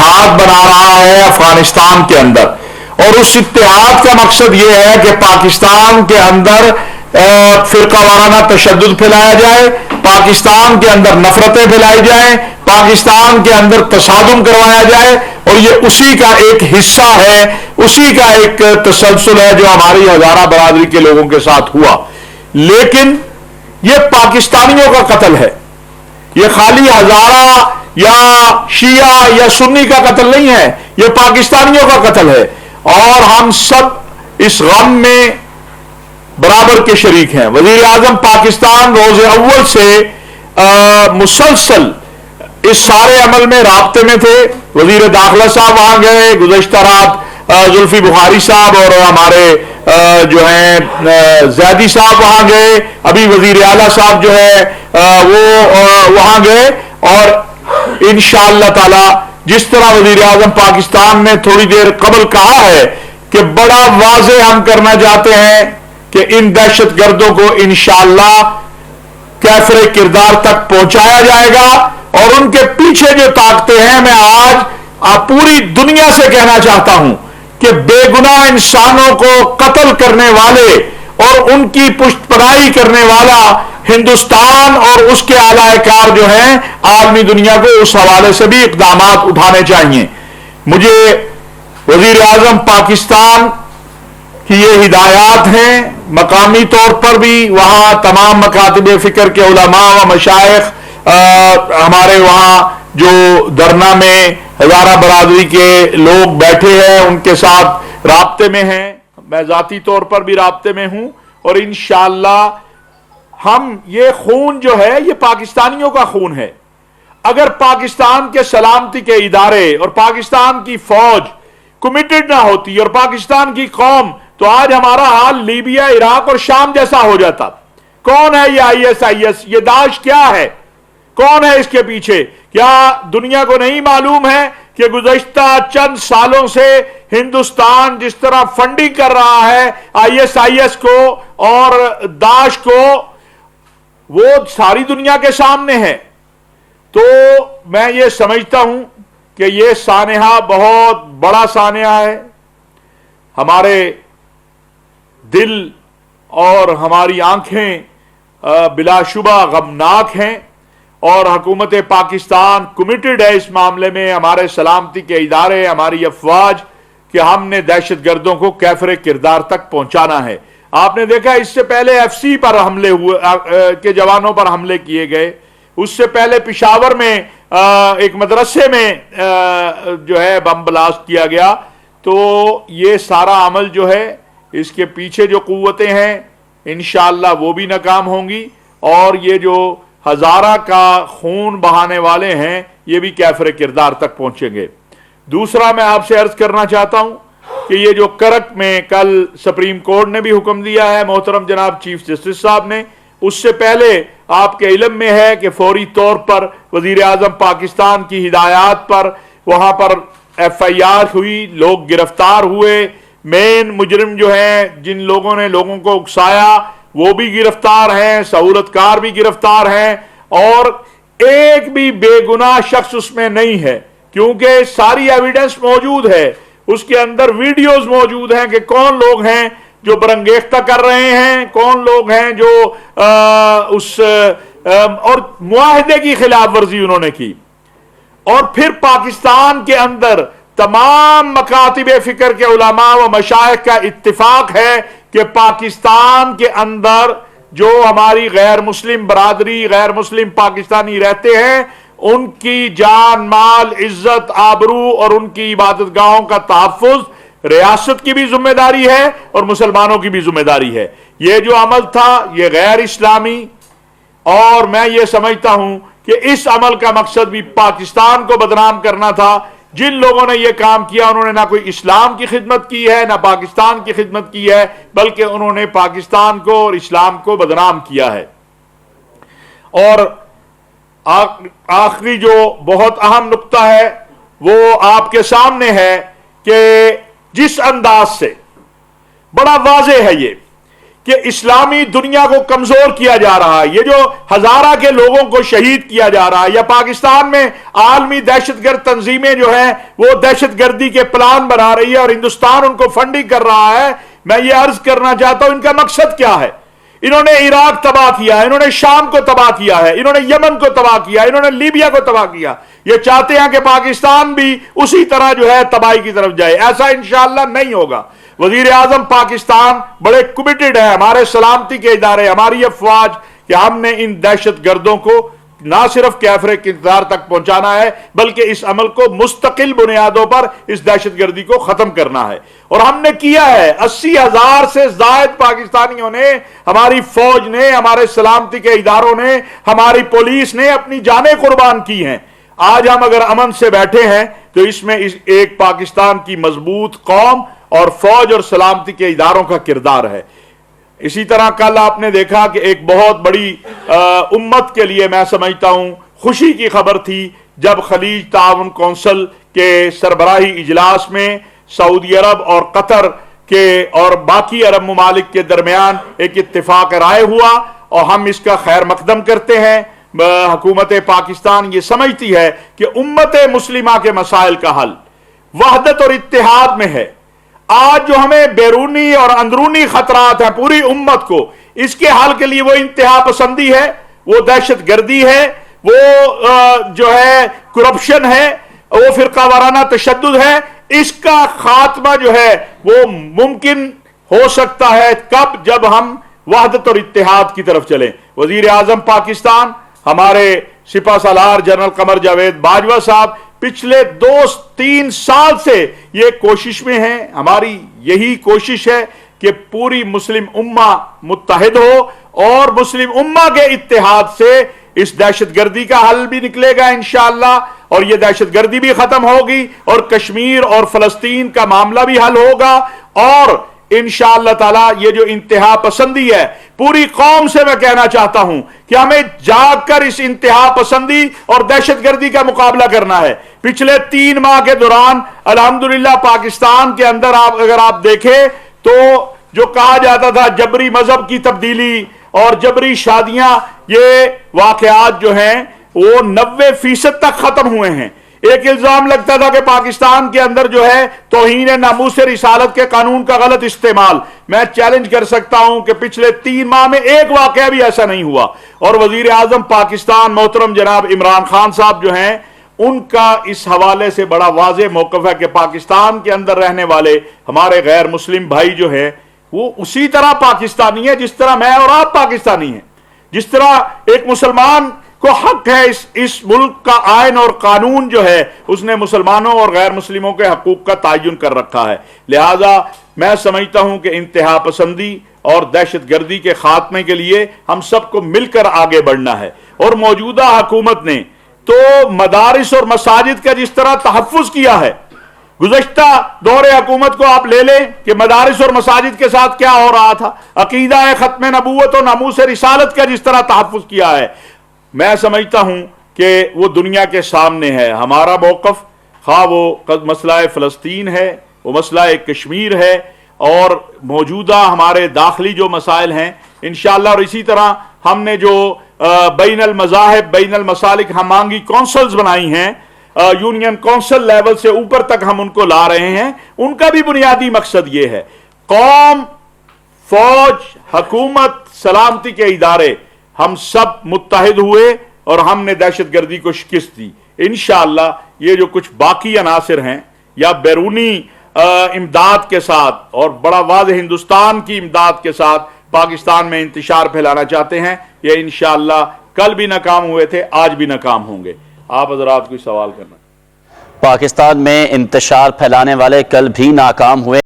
اتحاد بنا رہا ہے افغانستان کے اندر، اور اس اتحاد کا مقصد یہ ہے کہ پاکستان کے اندر فرقہ وارانہ تشدد پھیلایا جائے، پاکستان کے اندر نفرتیں پھیلائی جائیں، پاکستان کے اندر تصادم کروایا جائے، اور یہ اسی کا ایک حصہ ہے، اسی کا ایک تسلسل ہے جو ہماری ہزارہ برادری کے لوگوں کے ساتھ ہوا۔ لیکن یہ پاکستانیوں کا قتل ہے، یہ خالی ہزارہ یا شیعہ یا سنی کا قتل نہیں ہے، یہ پاکستانیوں کا قتل ہے، اور ہم سب اس غم میں برابر کے شریک ہیں۔ وزیر اعظم پاکستان روز اول سے مسلسل اس سارے عمل میں رابطے میں تھے۔ وزیر داخلہ صاحب وہاں گئے، گزشتہ رات زلفی بخاری صاحب اور ہمارے جو ہیں زیدی صاحب وہاں گئے، ابھی وزیر اعلیٰ صاحب جو ہے وہ وہاں گئے، اور انشاءاللہ تعالی جس طرح وزیر اعظم پاکستان نے تھوڑی دیر قبل کہا ہے کہ بڑا واضح ہم کرنا چاہتے ہیں کہ ان دہشت گردوں کو انشاءاللہ کیفر کردار تک پہنچایا جائے گا، اور ان کے پیچھے جو طاقتیں ہیں، میں آج پوری دنیا سے کہنا چاہتا ہوں کہ بے گناہ انسانوں کو قتل کرنے والے اور ان کی پشت پناہی کرنے والا ہندوستان اور اس کے اعلی کار جو ہیں عالمی دنیا کو اس حوالے سے بھی اقدامات اٹھانے چاہیے۔ مجھے وزیر اعظم پاکستان کی یہ ہدایات ہیں، مقامی طور پر بھی وہاں تمام مکاتب فکر کے علماء و مشائخ ہمارے وہاں جو دھرنا میں ہزارہ برادری کے لوگ بیٹھے ہیں ان کے ساتھ رابطے میں ہیں، میں ذاتی طور پر بھی رابطے میں ہوں، اور انشاءاللہ ہم یہ خون جو ہے یہ پاکستانیوں کا خون ہے۔ اگر پاکستان کے سلامتی کے ادارے اور پاکستان کی فوج کمیٹڈ نہ ہوتی اور پاکستان کی قوم، تو آج ہمارا حال لیبیا، عراق اور شام جیسا ہو جاتا۔ کون ہے یہ آئی ایس آئی ایس؟ یہ داعش کیا ہے؟ کون ہے اس کے پیچھے؟ کیا دنیا کو نہیں معلوم ہے کہ گزشتہ چند سالوں سے ہندوستان جس طرح فنڈنگ کر رہا ہے آئی ایس آئی ایس کو اور داعش کو، وہ ساری دنیا کے سامنے ہے۔ تو میں یہ سمجھتا ہوں کہ یہ سانحہ بہت بڑا سانحہ ہے، ہمارے دل اور ہماری آنکھیں بلا شبہ غمناک ہیں، اور حکومت پاکستان کمیٹڈ ہے اس معاملے میں، ہمارے سلامتی کے ادارے، ہماری افواج، کہ ہم نے دہشت گردوں کو کیفر کردار تک پہنچانا ہے۔ آپ نے دیکھا اس سے پہلے ایف سی پر حملے ہوئے کے جوانوں پر حملے کیے گئے، اس سے پہلے پشاور میں ایک مدرسے میں جو ہے بم بلاسٹ کیا گیا۔ تو یہ سارا عمل جو ہے اس کے پیچھے جو قوتیں ہیں انشاءاللہ وہ بھی ناکام ہوں گی، اور یہ جو ہزارہ کا خون بہانے والے ہیں یہ بھی کیفر کردار تک پہنچیں گے۔ دوسرا میں آپ سے عرض کرنا چاہتا ہوں کہ یہ جو کرک میں کل سپریم کورٹ نے بھی حکم دیا ہے محترم جناب چیف جسٹس صاحب نے، اس سے پہلے آپ کے علم میں ہے کہ فوری طور پر وزیر اعظم پاکستان کی ہدایات پر وہاں پر ایف آئی آر ہوئی، لوگ گرفتار ہوئے، مین مجرم جو ہیں جن لوگوں نے لوگوں کو اکسایا وہ بھی گرفتار ہیں، سہولت کار بھی گرفتار ہیں، اور ایک بھی بے گناہ شخص اس میں نہیں ہے، کیونکہ ساری ایویڈنس موجود ہے، اس کے اندر ویڈیوز موجود ہیں کہ کون لوگ ہیں جو برنگیختہ کر رہے ہیں، کون لوگ ہیں جو اور معاہدے کی خلاف ورزی انہوں نے کی۔ اور پھر پاکستان کے اندر تمام مکاتب فکر کے علماء و مشائخ کا اتفاق ہے کہ پاکستان کے اندر جو ہماری غیر مسلم برادری، غیر مسلم پاکستانی رہتے ہیں، ان کی جان مال عزت آبرو اور ان کی عبادت گاہوں کا تحفظ ریاست کی بھی ذمہ داری ہے اور مسلمانوں کی بھی ذمہ داری ہے۔ یہ جو عمل تھا یہ غیر اسلامی، اور میں یہ سمجھتا ہوں کہ اس عمل کا مقصد بھی پاکستان کو بدنام کرنا تھا۔ جن لوگوں نے یہ کام کیا انہوں نے نہ کوئی اسلام کی خدمت کی ہے نہ پاکستان کی خدمت کی ہے، بلکہ انہوں نے پاکستان کو اور اسلام کو بدنام کیا ہے۔ اور آخری جو بہت اہم نقطہ ہے وہ آپ کے سامنے ہے کہ جس انداز سے بڑا واضح ہے یہ کہ اسلامی دنیا کو کمزور کیا جا رہا ہے، یہ جو ہزارہ کے لوگوں کو شہید کیا جا رہا ہے، یا پاکستان میں عالمی دہشت گرد تنظیمیں جو ہیں وہ دہشت گردی کے پلان بنا رہی ہے اور ہندوستان ان کو فنڈنگ کر رہا ہے، میں یہ عرض کرنا چاہتا ہوں ان کا مقصد کیا ہے؟ انہوں نے عراق تباہ کیا ہے، انہوں نے شام کو تباہ کیا ہے، انہوں نے یمن کو تباہ کیا ہے، انہوں نے لیبیا کو تباہ کیا، یہ چاہتے ہیں کہ پاکستان بھی اسی طرح جو ہے تباہی کی طرف جائے۔ ایسا انشاءاللہ نہیں ہوگا۔ وزیر اعظم پاکستان بڑے کمیٹڈ ہے، ہمارے سلامتی کے ادارے، ہماری افواج، کہ ہم نے ان دہشت گردوں کو نہ صرف کیفر اقتدار تک پہنچانا ہے بلکہ اس عمل کو مستقل بنیادوں پر اس دہشت گردی کو ختم کرنا ہے، اور ہم نے کیا ہے۔ 80,000 سے زائد پاکستانیوں نے، ہماری فوج نے، ہمارے سلامتی کے اداروں نے، ہماری پولیس نے اپنی جانیں قربان کی ہیں۔ آج ہم اگر امن سے بیٹھے ہیں تو اس میں ایک پاکستان کی مضبوط قوم اور فوج اور سلامتی کے اداروں کا کردار ہے۔ اسی طرح کل آپ نے دیکھا کہ ایک بہت بڑی امت کے لیے میں سمجھتا ہوں خوشی کی خبر تھی جب خلیج تعاون کونسل کے سربراہی اجلاس میں سعودی عرب اور قطر کے اور باقی عرب ممالک کے درمیان ایک اتفاق رائے ہوا، اور ہم اس کا خیر مقدم کرتے ہیں۔ حکومت پاکستان یہ سمجھتی ہے کہ امت مسلمہ کے مسائل کا حل وحدت اور اتحاد میں ہے۔ آج جو ہمیں بیرونی اور اندرونی خطرات ہیں پوری امت کو، اس کے حل کے لیے وہ انتہا پسندی ہے، وہ دہشت گردی ہے، وہ جو ہے کرپشن ہے، وہ فرقہ وارانہ تشدد ہے۔ اس کا خاتمہ جو ہے وہ ممکن ہو سکتا ہے کب؟ جب ہم وحدت اور اتحاد کی طرف چلیں۔ وزیر اعظم پاکستان ہمارے سپہ سالار جنرل قمر جاوید باجوہ صاحب پچھلے 2-3 سال سے یہ کوشش میں ہیں، ہماری یہی کوشش ہے کہ پوری مسلم امہ متحد ہو، اور مسلم امہ کے اتحاد سے اس دہشت گردی کا حل بھی نکلے گا انشاءاللہ، اور یہ دہشت گردی بھی ختم ہوگی، اور کشمیر اور فلسطین کا معاملہ بھی حل ہوگا، اور انشاءاللہ تعالی یہ جو انتہا پسندی ہے پوری قوم سے میں کہنا چاہتا ہوں کہ ہمیں جاگ کر اس انتہا پسندی اور دہشت گردی کا مقابلہ کرنا ہے۔ پچھلے 3 ماہ کے دوران الحمدللہ پاکستان کے اندر اگر آپ دیکھیں تو جو کہا جاتا تھا جبری مذہب کی تبدیلی اور جبری شادیاں، یہ واقعات جو ہیں وہ 90% تک ختم ہوئے ہیں۔ ایک الزام لگتا تھا کہ پاکستان کے اندر جو ہے توہین ناموس رسالت کے قانون کا غلط استعمال، میں چیلنج کر سکتا ہوں کہ پچھلے 3 ماہ میں ایک واقعہ بھی ایسا نہیں ہوا، اور وزیر اعظم پاکستان محترم جناب عمران خان صاحب جو ہیں ان کا اس حوالے سے بڑا واضح موقف ہے کہ پاکستان کے اندر رہنے والے ہمارے غیر مسلم بھائی جو ہیں وہ اسی طرح پاکستانی ہیں جس طرح میں اور آپ پاکستانی ہیں، جس طرح ایک مسلمان کو حق ہے اس ملک کا آئین اور قانون جو ہے اس نے مسلمانوں اور غیر مسلموں کے حقوق کا تعین کر رکھا ہے۔ لہذا میں سمجھتا ہوں کہ انتہا پسندی اور دہشت گردی کے خاتمے کے لیے ہم سب کو مل کر آگے بڑھنا ہے، اور موجودہ حکومت نے تو مدارس اور مساجد کا جس طرح تحفظ کیا ہے، گزشتہ دور حکومت کو آپ لے لیں کہ مدارس اور مساجد کے ساتھ کیا ہو رہا تھا، عقیدہ ختم نبوت اور ناموس رسالت کا جس طرح تحفظ کیا ہے، میں سمجھتا ہوں کہ وہ دنیا کے سامنے ہے۔ ہمارا موقف خواہ وہ مسئلہ فلسطین ہے، وہ مسئلہ کشمیر ہے، اور موجودہ ہمارے داخلی جو مسائل ہیں انشاءاللہ، اور اسی طرح ہم نے جو بین المذاہب بین المسالک ہمانگی کونسلز بنائی ہیں، یونین کونسل لیول سے اوپر تک ہم ان کو لا رہے ہیں، ان کا بھی بنیادی مقصد یہ ہے قوم، فوج، حکومت، سلامتی کے ادارے ہم سب متحد ہوئے اور ہم نے دہشت گردی کو شکست دی۔ انشاءاللہ یہ جو کچھ باقی عناصر ہیں یا بیرونی امداد کے ساتھ اور بڑا واضح ہندوستان کی امداد کے ساتھ پاکستان میں انتشار پھیلانا چاہتے ہیں، یہ انشاءاللہ کل بھی ناکام ہوئے تھے، آج بھی ناکام ہوں گے۔ آپ حضرات کوئی سوال کرنا؟ پاکستان میں انتشار پھیلانے والے کل بھی ناکام ہوئے۔